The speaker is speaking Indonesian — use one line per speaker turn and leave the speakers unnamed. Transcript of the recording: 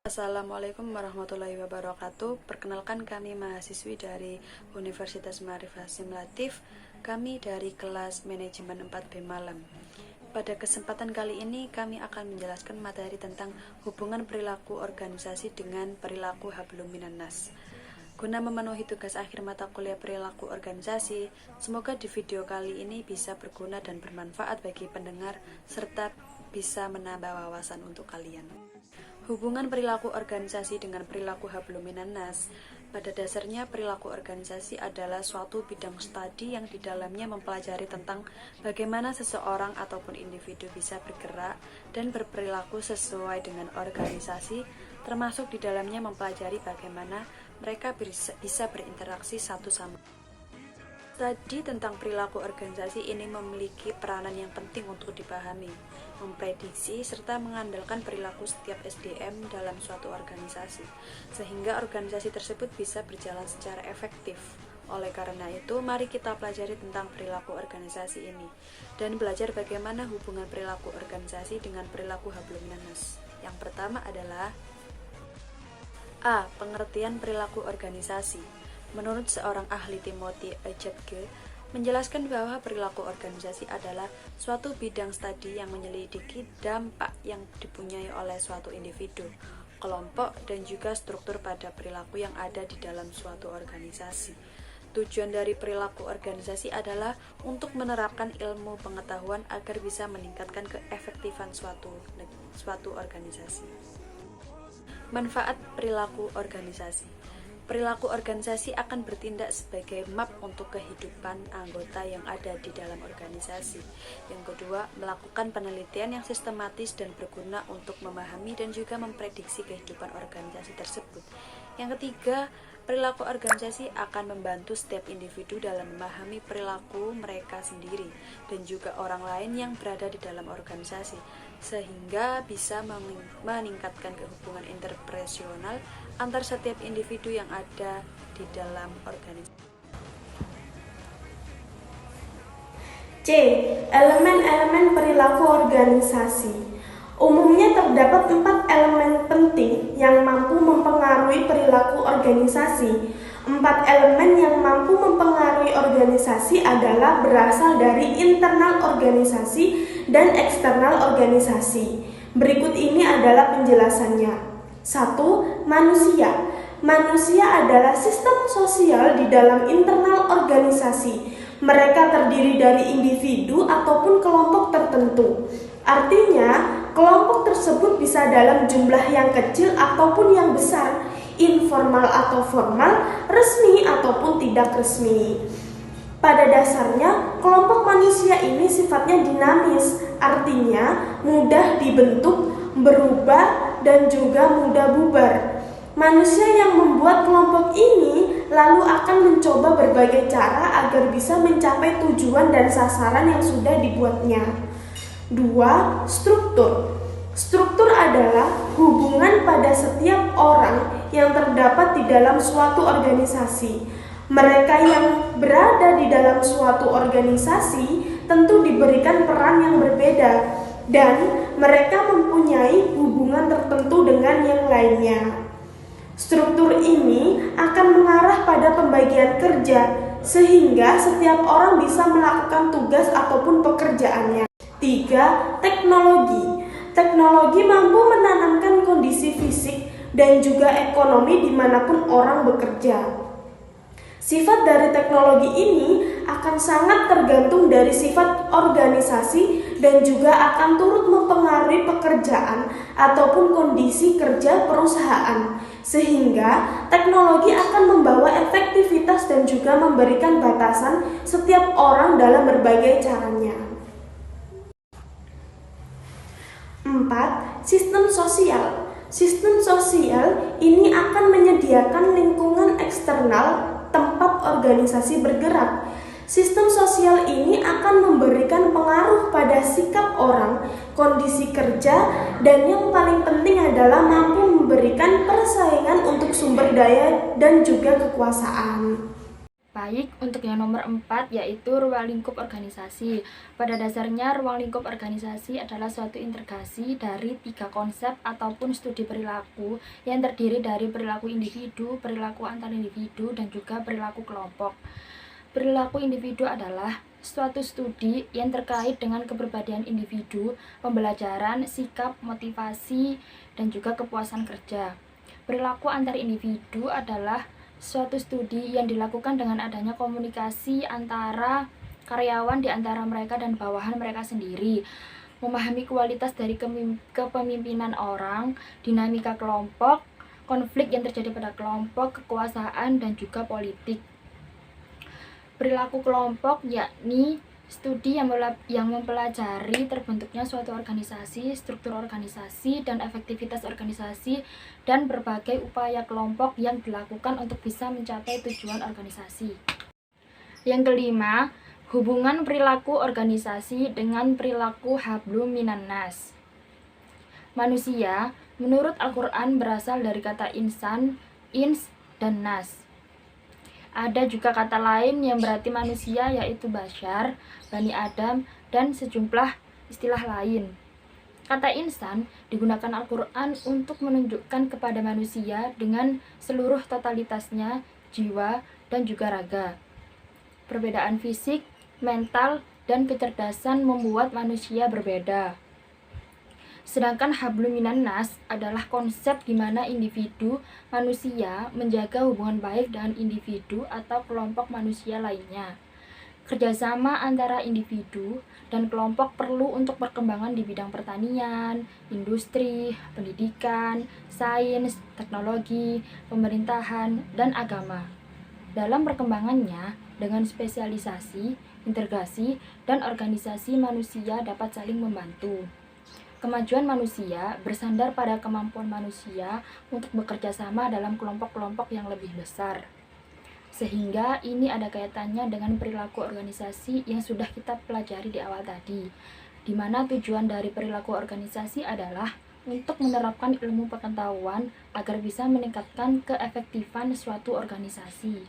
Assalamualaikum warahmatullahi wabarakatuh. Perkenalkan, kami mahasiswi dari Universitas Ma'arif Hasyim Latif. Kami dari kelas manajemen 4B Malam. Pada kesempatan kali ini kami akan menjelaskan materi tentang hubungan perilaku organisasi dengan perilaku hablum minan nas. Guna memenuhi tugas akhir mata kuliah perilaku organisasi, semoga di video kali ini bisa berguna dan bermanfaat bagi pendengar serta bisa menambah wawasan untuk kalian. Hubungan perilaku organisasi dengan perilaku hablum minan nas. Pada dasarnya, perilaku organisasi adalah suatu bidang studi yang di dalamnya mempelajari tentang bagaimana seseorang ataupun individu bisa bergerak dan berperilaku sesuai dengan organisasi, termasuk di dalamnya mempelajari bagaimana mereka bisa berinteraksi satu sama lain. Studi tentang perilaku organisasi ini memiliki peranan yang penting untuk dipahami, memprediksi, serta mengandalkan perilaku setiap SDM dalam suatu organisasi, sehingga organisasi tersebut bisa berjalan secara efektif. Oleh karena itu, mari kita pelajari tentang perilaku organisasi ini, dan belajar bagaimana hubungan perilaku organisasi dengan perilaku hablum minan nas. Yang pertama adalah A. Pengertian perilaku organisasi. Menurut seorang ahli Timothy Ejtke, menjelaskan bahwa perilaku organisasi adalah suatu bidang studi yang menyelidiki dampak yang dipunyai oleh suatu individu, kelompok, dan juga struktur pada perilaku yang ada di dalam suatu organisasi. Tujuan dari perilaku organisasi adalah untuk menerapkan ilmu pengetahuan agar bisa meningkatkan keefektifan suatu organisasi. Manfaat perilaku organisasi. Perilaku organisasi akan bertindak sebagai map untuk kehidupan anggota yang ada di dalam organisasi. Yang kedua, melakukan penelitian yang sistematis dan berguna untuk memahami dan juga memprediksi kehidupan organisasi tersebut. Yang ketiga, perilaku organisasi akan membantu setiap individu dalam memahami perilaku mereka sendiri dan juga orang lain yang berada di dalam organisasi, sehingga bisa meningkatkan hubungan interpersonal antar setiap individu yang ada di dalam organisasi.
C. Elemen-elemen perilaku organisasi. Umumnya terdapat 4 elemen penting yang mampu mempengaruhi perilaku organisasi. 4 elemen yang mampu mempengaruhi organisasi adalah berasal dari internal organisasi dan eksternal organisasi. Berikut ini adalah penjelasannya. 1. Manusia. Manusia adalah sistem sosial di dalam internal organisasi. Mereka terdiri dari individu ataupun kelompok tertentu. Artinya, kelompok tersebut bisa dalam jumlah yang kecil ataupun yang besar, informal atau formal, resmi ataupun tidak resmi. Pada dasarnya, kelompok manusia ini sifatnya dinamis, artinya mudah dibentuk, berubah, dan juga mudah bubar. Manusia yang membuat kelompok ini lalu akan mencoba berbagai cara agar bisa mencapai tujuan dan sasaran yang sudah dibuatnya. 2. Struktur. Struktur adalah hubungan pada setiap orang yang terdapat di dalam suatu organisasi. Mereka yang berada di dalam suatu organisasi tentu diberikan peran yang berbeda, dan mereka mempunyai hubungan tertentu dengan yang lainnya. Struktur ini akan mengarah pada pembagian kerja, sehingga setiap orang bisa melakukan tugas ataupun pekerjaannya. 3. Teknologi. Teknologi mampu menanamkan kondisi fisik dan juga ekonomi dimanapun orang bekerja. Sifat dari teknologi ini akan sangat tergantung dari sifat organisasi dan juga akan turut mempengaruhi pekerjaan ataupun kondisi kerja perusahaan, sehingga teknologi akan membawa efektivitas dan juga memberikan batasan setiap orang dalam berbagai caranya. 4. Sistem sosial. Sistem sosial ini akan menyediakan lingkungan eksternal tempat organisasi bergerak. Sistem sosial ini akan memberikan pengaruh pada sikap orang, kondisi kerja, dan yang paling penting adalah mampu memberikan persaingan untuk sumber daya dan juga kekuasaan.
Baik, untuk yang nomor 4 yaitu ruang lingkup organisasi. Pada dasarnya, ruang lingkup organisasi adalah suatu integrasi dari 3 konsep ataupun studi perilaku yang terdiri dari perilaku individu, perilaku antar individu, dan juga perilaku kelompok. Perilaku individu adalah suatu studi yang terkait dengan kepribadian individu, pembelajaran, sikap, motivasi, dan juga kepuasan kerja. Perilaku antar individu adalah suatu studi yang dilakukan dengan adanya komunikasi antara karyawan di antara mereka dan bawahan mereka sendiri, memahami kualitas dari kepemimpinan orang, dinamika kelompok, konflik yang terjadi pada kelompok, kekuasaan, dan juga politik. Perilaku kelompok yakni studi yang mempelajari terbentuknya suatu organisasi, struktur organisasi, dan efektivitas organisasi, dan berbagai upaya kelompok yang dilakukan untuk bisa mencapai tujuan organisasi. Yang kelima, hubungan perilaku organisasi dengan perilaku hablum minan nas. Manusia, menurut Al-Quran, berasal dari kata insan, ins, dan nas. Ada juga kata lain yang berarti manusia, yaitu Bashar, Bani Adam, dan sejumlah istilah lain. Kata insan digunakan Al-Quran untuk menunjukkan kepada manusia dengan seluruh totalitasnya, jiwa, dan juga raga. Perbedaan fisik, mental, dan kecerdasan membuat manusia berbeda. Sedangkan hablum minan nas adalah konsep di mana individu manusia menjaga hubungan baik dengan individu atau kelompok manusia lainnya. Kerjasama antara individu dan kelompok perlu untuk perkembangan di bidang pertanian, industri, pendidikan, sains, teknologi, pemerintahan, dan agama. Dalam perkembangannya, dengan spesialisasi, integrasi, dan organisasi manusia dapat saling membantu. Kemajuan manusia bersandar pada kemampuan manusia untuk bekerja sama dalam kelompok-kelompok yang lebih besar. Sehingga ini ada kaitannya dengan perilaku organisasi yang sudah kita pelajari di awal tadi, di mana tujuan dari perilaku organisasi adalah untuk menerapkan ilmu pengetahuan agar bisa meningkatkan keefektifan suatu organisasi.